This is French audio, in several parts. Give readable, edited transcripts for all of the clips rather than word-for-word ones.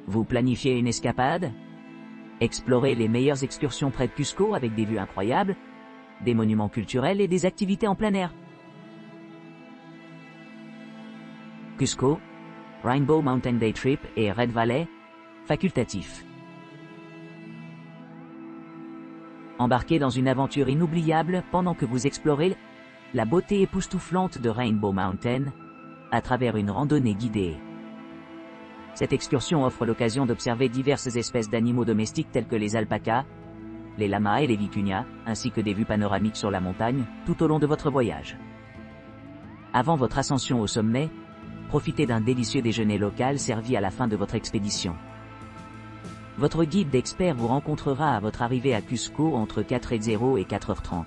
Vous planifiez une escapade? Explorez les meilleures excursions près de Cusco avec des vues incroyables, des monuments culturels et des activités en plein air. Cusco, Rainbow Mountain Day Trip et Red Valley, facultatif. Embarquez dans une aventure inoubliable pendant que vous explorez la beauté époustouflante de Rainbow Mountain à travers une randonnée guidée. Cette excursion offre l'occasion d'observer diverses espèces d'animaux domestiques tels que les alpacas, les lamas et les vicuñas, ainsi que des vues panoramiques sur la montagne tout au long de votre voyage. Avant votre ascension au sommet, profitez d'un délicieux déjeuner local servi à la fin de votre expédition. Votre guide d'experts vous rencontrera à votre arrivée à Cusco entre 4h00 et 4h30.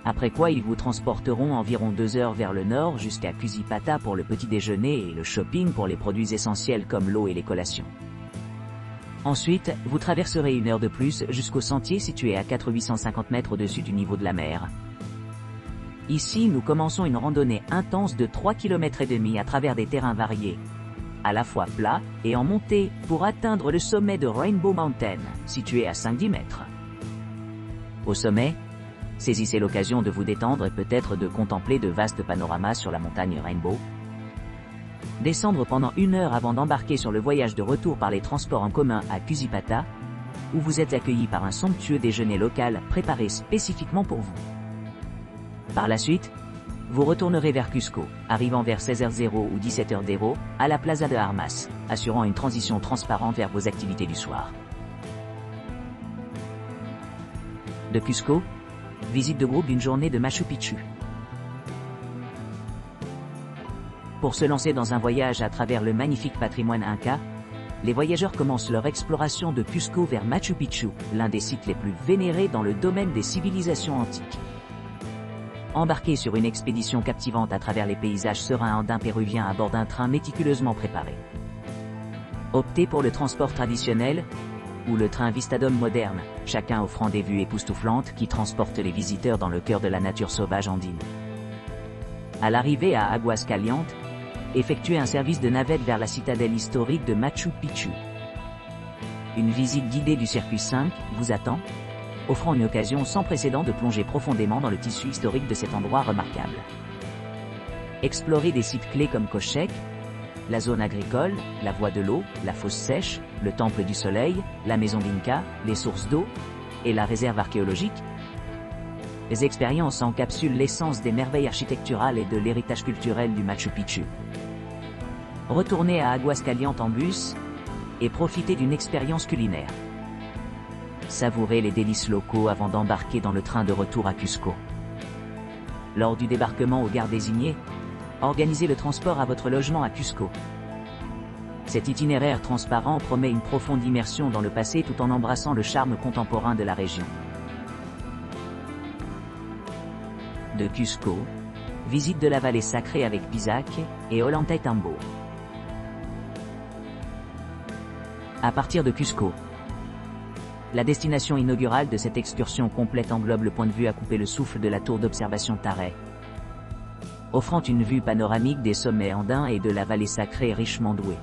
Après quoi ils vous transporteront environ 2 heures vers le nord jusqu'à Cusipata pour le petit déjeuner et le shopping pour les produits essentiels comme l'eau et les collations. Ensuite, vous traverserez 1 heure de plus jusqu'au sentier situé à 4850 mètres au-dessus du niveau de la mer. Ici, nous commençons une randonnée intense de 3,5 km à travers des terrains variés, à la fois plats et en montée, pour atteindre le sommet de Rainbow Mountain, situé à 5-10 mètres. Au sommet, saisissez l'occasion de vous détendre et peut-être de contempler de vastes panoramas sur la montagne Rainbow. Descendre pendant 1 heure avant d'embarquer sur le voyage de retour par les transports en commun à Cusipata, où vous êtes accueillis par un somptueux déjeuner local préparé spécifiquement pour vous. Par la suite, vous retournerez vers Cusco, arrivant vers 16h00 ou 17h00 à la Plaza de Armas, assurant une transition transparente vers vos activités du soir. De Cusco, visite de groupe d'une journée de Machu Picchu. Pour se lancer dans un voyage à travers le magnifique patrimoine inca, les voyageurs commencent leur exploration de Cusco vers Machu Picchu, l'un des sites les plus vénérés dans le domaine des civilisations antiques. Embarquez sur une expédition captivante à travers les paysages sereins andins péruviens à bord d'un train méticuleusement préparé. Optez pour le transport traditionnel ou le train Vistadom moderne, chacun offrant des vues époustouflantes qui transportent les visiteurs dans le cœur de la nature sauvage andine. À l'arrivée à Aguascalientes, effectuez un service de navette vers la citadelle historique de Machu Picchu. Une visite guidée du circuit 5 vous attend, offrant une occasion sans précédent de plonger profondément dans le tissu historique de cet endroit remarquable. Explorez des sites clés comme Cochec, la zone agricole, la voie de l'eau, la fosse sèche, le temple du soleil, la maison d'Inca, les sources d'eau et la réserve archéologique. Les expériences encapsulent l'essence des merveilles architecturales et de l'héritage culturel du Machu Picchu. Retournez à Aguascalientes en bus et profitez d'une expérience culinaire. Savourez les délices locaux avant d'embarquer dans le train de retour à Cusco. Lors du débarquement aux gares désignées, organisez le transport à votre logement à Cusco. Cet itinéraire transparent promet une profonde immersion dans le passé tout en embrassant le charme contemporain de la région. De Cusco, visite de la vallée sacrée avec Pisac et Ollantaytambo. À partir de Cusco, la destination inaugurale de cette excursion complète englobe le point de vue à couper le souffle de la tour d'observation Taray, offrant une vue panoramique des sommets andins et de la vallée sacrée richement douée.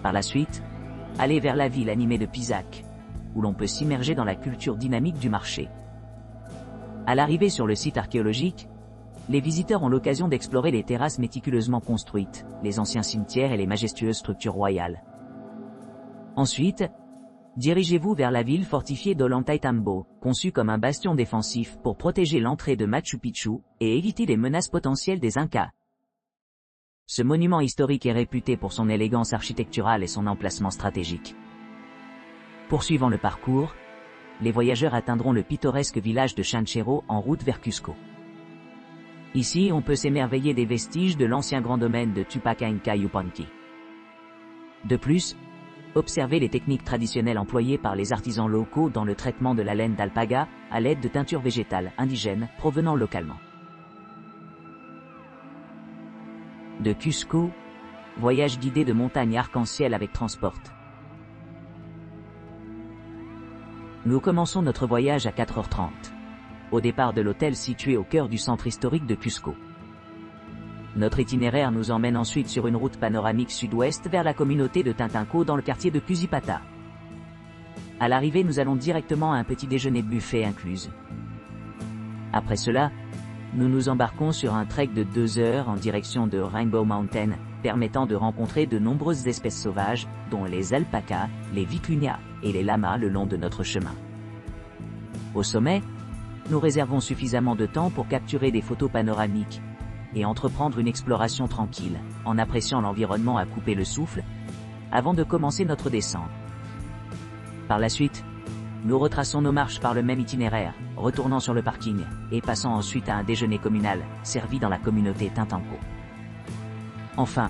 Par la suite, allez vers la ville animée de Pisac, où l'on peut s'immerger dans la culture dynamique du marché. À l'arrivée sur le site archéologique, les visiteurs ont l'occasion d'explorer les terrasses méticuleusement construites, les anciens cimetières et les majestueuses structures royales. Ensuite, dirigez-vous vers la ville fortifiée d'Ollantaytambo, conçue comme un bastion défensif pour protéger l'entrée de Machu Picchu et éviter les menaces potentielles des Incas. Ce monument historique est réputé pour son élégance architecturale et son emplacement stratégique. Poursuivant le parcours, les voyageurs atteindront le pittoresque village de Chanchero en route vers Cusco. Ici, on peut s'émerveiller des vestiges de l'ancien grand domaine de Tupac Inca Yupanqui. De plus, observez les techniques traditionnelles employées par les artisans locaux dans le traitement de la laine d'alpaga à l'aide de teintures végétales indigènes provenant localement. De Cusco, voyage guidé de montagne arc-en-ciel avec Transport. Nous commençons notre voyage à 4h30, au départ de l'hôtel situé au cœur du centre historique de Cusco. Notre itinéraire nous emmène ensuite sur une route panoramique sud-ouest vers la communauté de Tintinco dans le quartier de Cusipata. À l'arrivée, nous allons directement à un petit déjeuner buffet incluse. Après cela, nous nous embarquons sur un trek de 2 heures en direction de Rainbow Mountain, permettant de rencontrer de nombreuses espèces sauvages, dont les alpacas, les vicuñas et les lamas le long de notre chemin. Au sommet, nous réservons suffisamment de temps pour capturer des photos panoramiques et entreprendre une exploration tranquille, en appréciant l'environnement à couper le souffle, avant de commencer notre descente. Par la suite, nous retraçons nos marches par le même itinéraire, retournant sur le parking, et passant ensuite à un déjeuner communal, servi dans la communauté Tintinco. Enfin,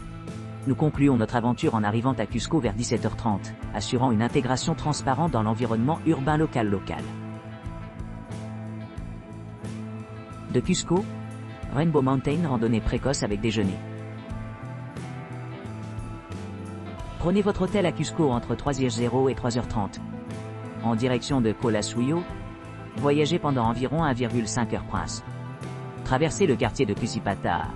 nous concluons notre aventure en arrivant à Cusco vers 17h30, assurant une intégration transparente dans l'environnement urbain local. De Cusco, Rainbow Mountain, randonnée précoce avec déjeuner. Prenez votre hôtel à Cusco entre 3h00 et 3h30. En direction de Collasuyo, voyagez pendant environ 1,5 heures Prince. Traversez le quartier de Cusipata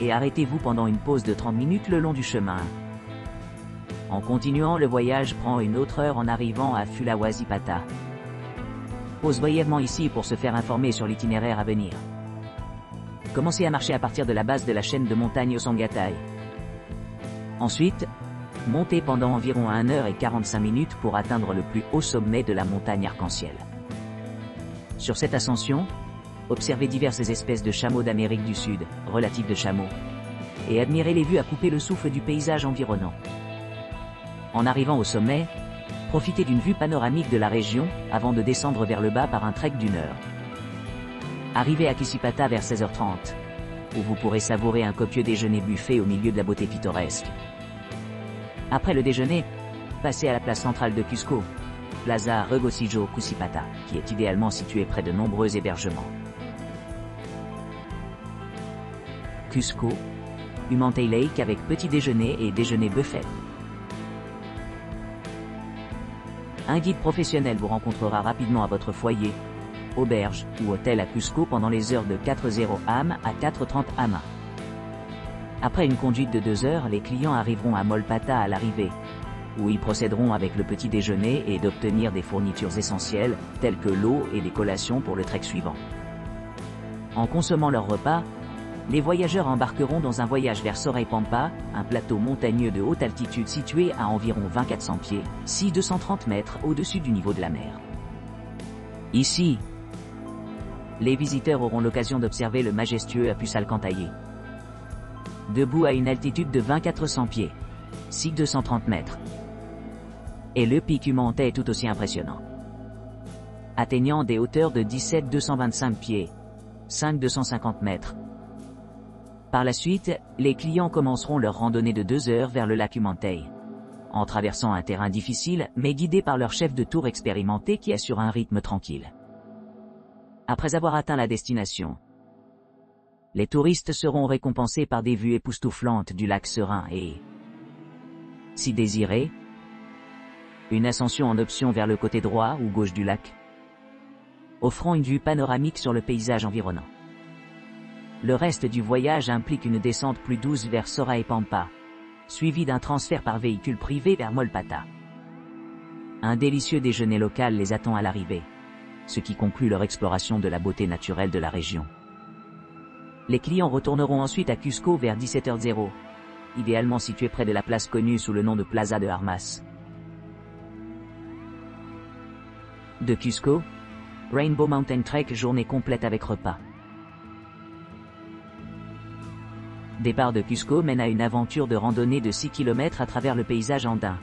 et arrêtez-vous pendant une pause de 30 minutes le long du chemin. En continuant, le voyage prend une autre heure en arrivant à Fulawazipata. Pause brièvement ici pour se faire informer sur l'itinéraire à venir. Commencez à marcher à partir de la base de la chaîne de montagnes Osangatai. Ensuite, montez pendant environ 1h45 pour atteindre le plus haut sommet de la montagne Arc-en-Ciel. Sur cette ascension, observez diverses espèces de chameaux d'Amérique du Sud, relatifs de chameaux, et admirez les vues à couper le souffle du paysage environnant. En arrivant au sommet, profitez d'une vue panoramique de la région avant de descendre vers le bas par un trek d'1 heure. Arrivez à Cusipata vers 16h30, où vous pourrez savourer un copieux déjeuner buffet au milieu de la beauté pittoresque. Après le déjeuner, passez à la place centrale de Cusco, Plaza Regocijo Cusipata, qui est idéalement située près de nombreux hébergements. Cusco, Humantay Lake avec petit déjeuner et déjeuner buffet. Un guide professionnel vous rencontrera rapidement à votre foyer, auberge ou hôtel à Cusco pendant les heures de 4:00 am à 4:30 am. Après une conduite de 2 heures, les clients arriveront à Molpata à l'arrivée, où ils procéderont avec le petit déjeuner et d'obtenir des fournitures essentielles, telles que l'eau et des collations pour le trek suivant. En consommant leur repas, les voyageurs embarqueront dans un voyage vers Soraypampa, un plateau montagneux de haute altitude situé à environ 2400 pieds, 230 mètres au-dessus du niveau de la mer. Ici, les visiteurs auront l'occasion d'observer le majestueux Apus Alcantaillé. Debout à une altitude de 2400 pieds, 230 mètres. Et le pic Humantay est tout aussi impressionnant. Atteignant des hauteurs de 225 pieds, 250 mètres. Par la suite, les clients commenceront leur randonnée de 2 heures vers le lac Humantay, en traversant un terrain difficile mais guidés par leur chef de tour expérimenté qui assure un rythme tranquille. Après avoir atteint la destination, les touristes seront récompensés par des vues époustouflantes du lac serein et, si désiré, une ascension en option vers le côté droit ou gauche du lac, offrant une vue panoramique sur le paysage environnant. Le reste du voyage implique une descente plus douce vers Soraypampa, suivie d'un transfert par véhicule privé vers Molpata. Un délicieux déjeuner local les attend à l'arrivée, ce qui conclut leur exploration de la beauté naturelle de la région. Les clients retourneront ensuite à Cusco vers 17h00, idéalement situé près de la place connue sous le nom de Plaza de Armas. De Cusco, Rainbow Mountain Trek, journée complète avec repas. Départ de Cusco mène à une aventure de randonnée de 6 km à travers le paysage andin.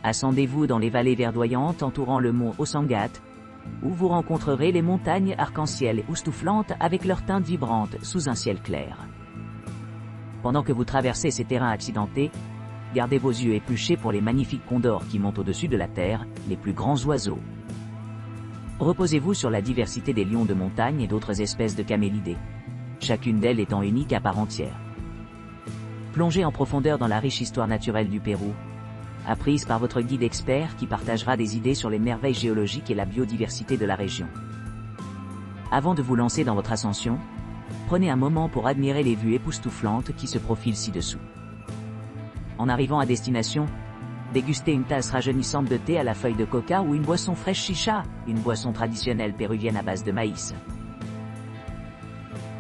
Ascendez-vous dans les vallées verdoyantes entourant le mont Osangat, où vous rencontrerez les montagnes arc-en-ciel époustouflantes avec leurs teintes vibrantes sous un ciel clair. Pendant que vous traversez ces terrains accidentés, gardez vos yeux épluchés pour les magnifiques condors qui montent au-dessus de la terre, les plus grands oiseaux. Reposez-vous sur la diversité des lions de montagne et d'autres espèces de camélidés, chacune d'elles étant unique à part entière. Plongez en profondeur dans la riche histoire naturelle du Pérou, apprise par votre guide expert qui partagera des idées sur les merveilles géologiques et la biodiversité de la région. Avant de vous lancer dans votre ascension, Prenez un moment pour admirer les vues époustouflantes qui se profilent ci-dessous. En arrivant à destination, dégustez une tasse rajeunissante de thé à la feuille de coca ou une boisson fraîche chicha, une boisson traditionnelle péruvienne à base de maïs.